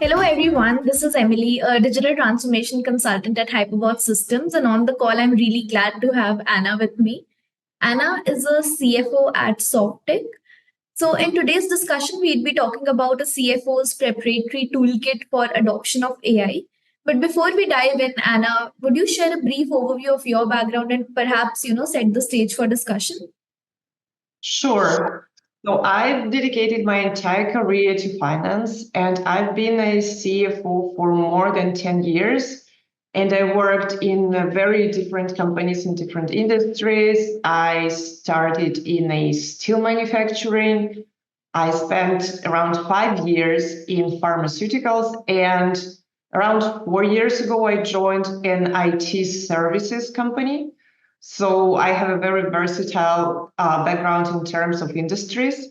Hello, everyone. This is Emily, a digital transformation consultant at Hyprbots Systems. And on the call, I'm really glad to have Anna with me. Anna is a CFO at Softtech. So, in today's discussion, we'd be talking about a CFO's preparatory toolkit for adoption of AI. But before we dive in, Anna, would you share a brief overview of your background and perhaps, set the stage for discussion? Sure. So I've dedicated my entire career to finance, and I've been a CFO for more than 10 years. And I worked in very different companies in different industries. I started in a steel manufacturing. I spent around 5 years in pharmaceuticals, and around 4 years ago, I joined an IT services company. So I have a very versatile background in terms of industries.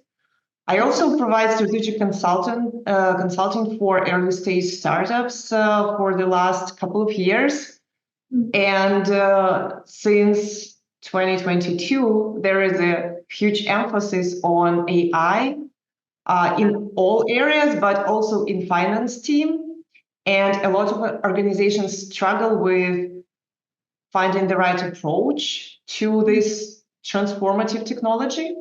I also provide strategic consulting for early stage startups for the last couple of years. And since 2022, there is a huge emphasis on AI in all areas, but also in finance team. And a lot of organizations struggle with finding the right approach to this transformative technology.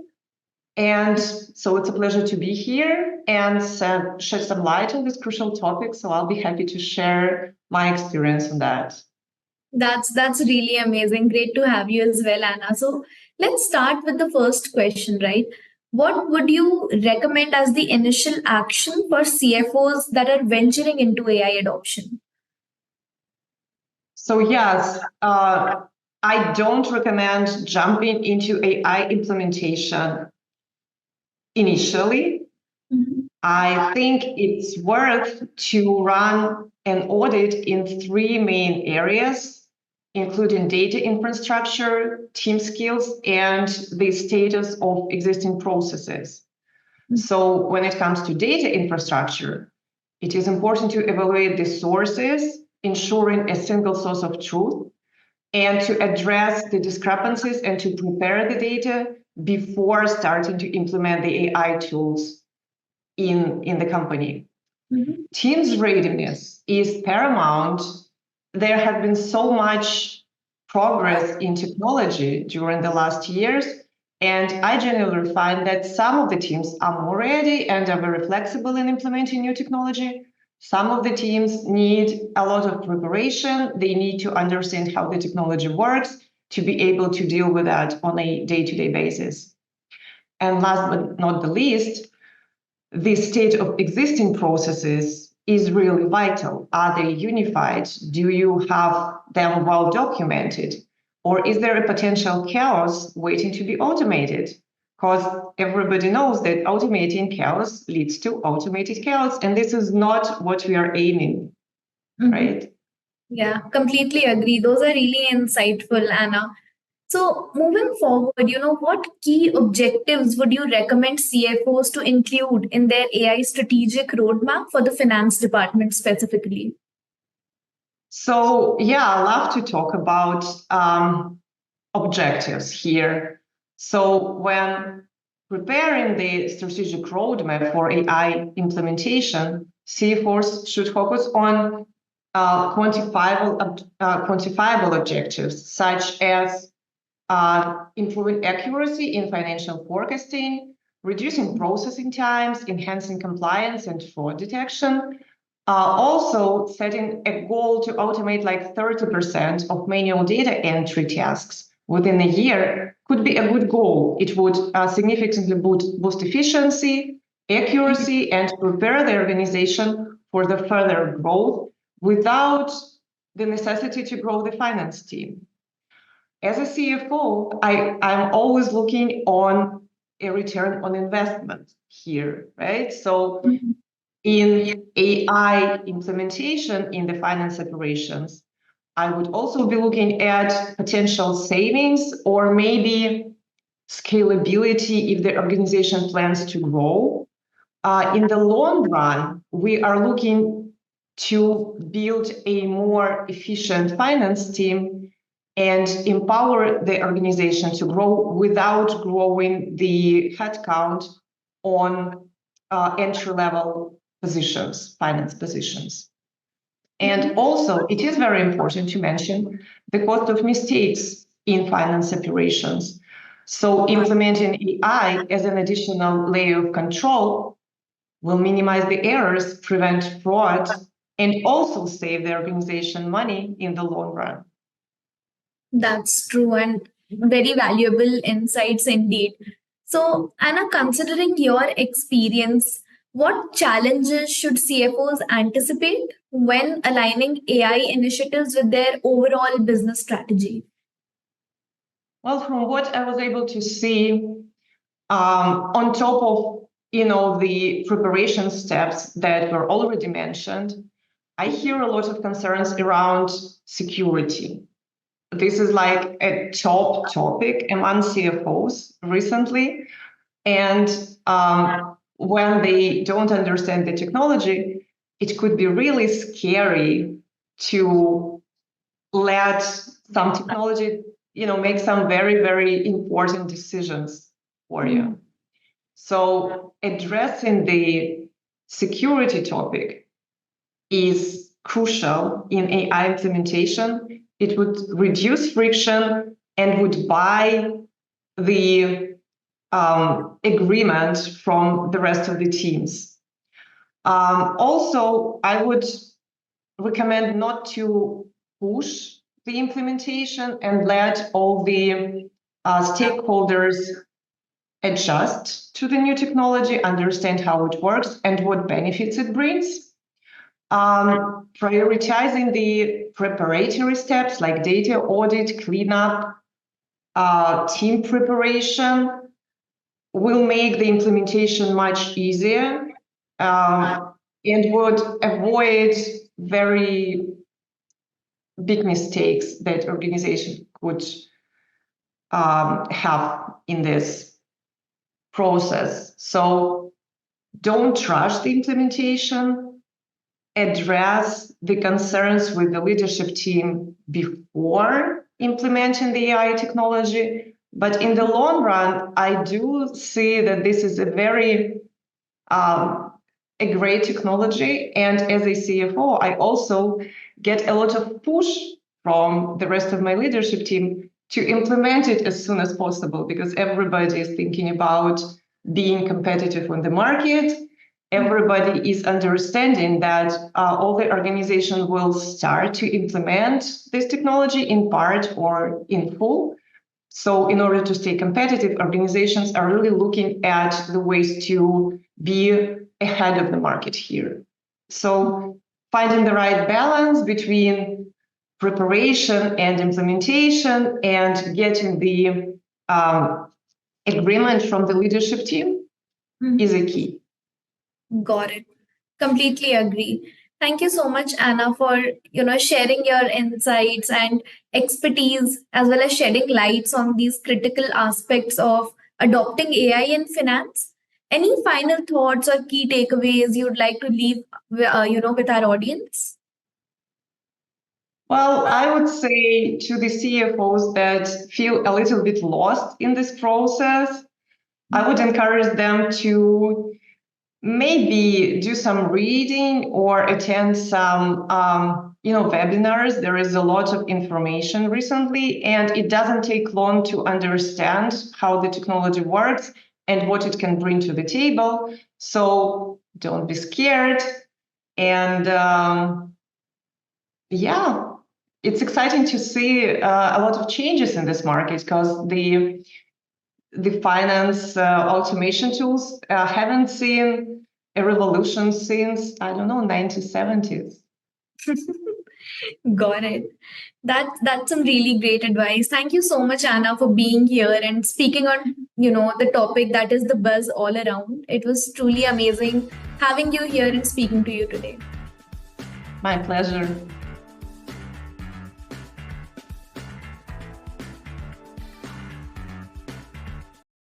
And so it's a pleasure to be here and shed some light on this crucial topic. So I'll be happy to share my experience on that. That's really amazing. Great to have you as well, Anna. So let's start with the first question, right? What would you recommend as the initial action for CFOs that are venturing into AI adoption? So yes, I don't recommend jumping into AI implementation initially. I think it's worth to run an audit in three main areas, including data infrastructure, team skills, and the status of existing processes. So when it comes to data infrastructure, it is important to evaluate the sources, ensuring a single source of truth, and to address the discrepancies and to prepare the data before starting to implement the AI tools in the company. Team's readiness is paramount. There has been so much progress in technology during the last years, and I generally find that some of the teams are more ready and are very flexible in implementing new technology. Some of the teams need a lot of preparation. They need to understand how the technology works to be able to deal with that on a day-to-day basis. And last but not the least, the state of existing processes is really vital. Are they unified? Do you have them well documented? Or is there a potential chaos waiting to be automated? Because everybody knows that automating chaos leads to automated chaos, and this is not what we are aiming, right? Yeah, completely agree. Those are really insightful, Anna. So, moving forward, what key objectives would you recommend CFOs to include in their AI strategic roadmap for the finance department specifically? So, yeah, I love to talk about objectives here. So, when preparing the strategic roadmap for AI implementation, CFOs should focus on quantifiable objectives, such as improving accuracy in financial forecasting, reducing processing times, enhancing compliance and fraud detection. Also, setting a goal to automate like 30% of manual data entry tasks within a year could be a good goal. It would significantly boost efficiency, accuracy, and prepare the organization for the further growth without the necessity to grow the finance team. As a CFO, I'm always looking on a return on investment here, right? So in AI implementation in the finance operations, I would also be looking at potential savings or maybe scalability if the organization plans to grow. In the long run, we are looking to build a more efficient finance team and empower the organization to grow without growing the headcount on entry-level positions, finance positions. And also, it is very important to mention the cost of mistakes in finance operations. So implementing AI as an additional layer of control will minimize the errors, prevent fraud, and also save the organization money in the long run. That's true and very valuable insights indeed. So, Anna, considering your experience, what challenges should CFOs anticipate when aligning AI initiatives with their overall business strategy? Well, from what I was able to see, on top of the preparation steps that were already mentioned, I hear a lot of concerns around security. This is like a top topic among CFOs recently. And when they don't understand the technology, it could be really scary to let some technology, make some very, very important decisions for you. So addressing the security topic is crucial in AI implementation. It would reduce friction and would buy the agreement from the rest of the teams. Also, I would recommend not to push the implementation and let all the stakeholders adjust to the new technology, understand how it works and what benefits it brings. Prioritizing the preparatory steps like data audit, cleanup, team preparation will make the implementation much easier and would avoid very big mistakes that organization could have in this process. So don't rush the implementation, address the concerns with the leadership team before implementing the AI technology. But in the long run, I do see that this is a very a great technology. And as a CFO, I also get a lot of push from the rest of my leadership team to implement it as soon as possible, because everybody is thinking about being competitive on the market. Everybody is understanding that all the organization will start to implement this technology in part or in full. So in order to stay competitive, organizations are really looking at the ways to be ahead of the market here. So finding the right balance between preparation and implementation and getting the agreement from the leadership team is a key. Got it. Completely agree. Thank you so much, Anna, for sharing your insights and expertise, as well as shedding lights on these critical aspects of adopting AI in finance. Any final thoughts or key takeaways you'd like to leave, with our audience? Well, I would say to the CFOs that feel a little bit lost in this process, I would encourage them to maybe do some reading or attend some webinars. There is a lot of information recently, and it doesn't take long to understand how the technology works and what it can bring to the table. So don't be scared. And it's exciting to see a lot of changes in this market, because the finance automation tools haven't seen a revolution since, I don't know, 1970s. Got it. That's some really great advice. Thank you so much, Anna, for being here and speaking on the topic that is the buzz all around. It was truly amazing having you here and speaking to you today. My pleasure.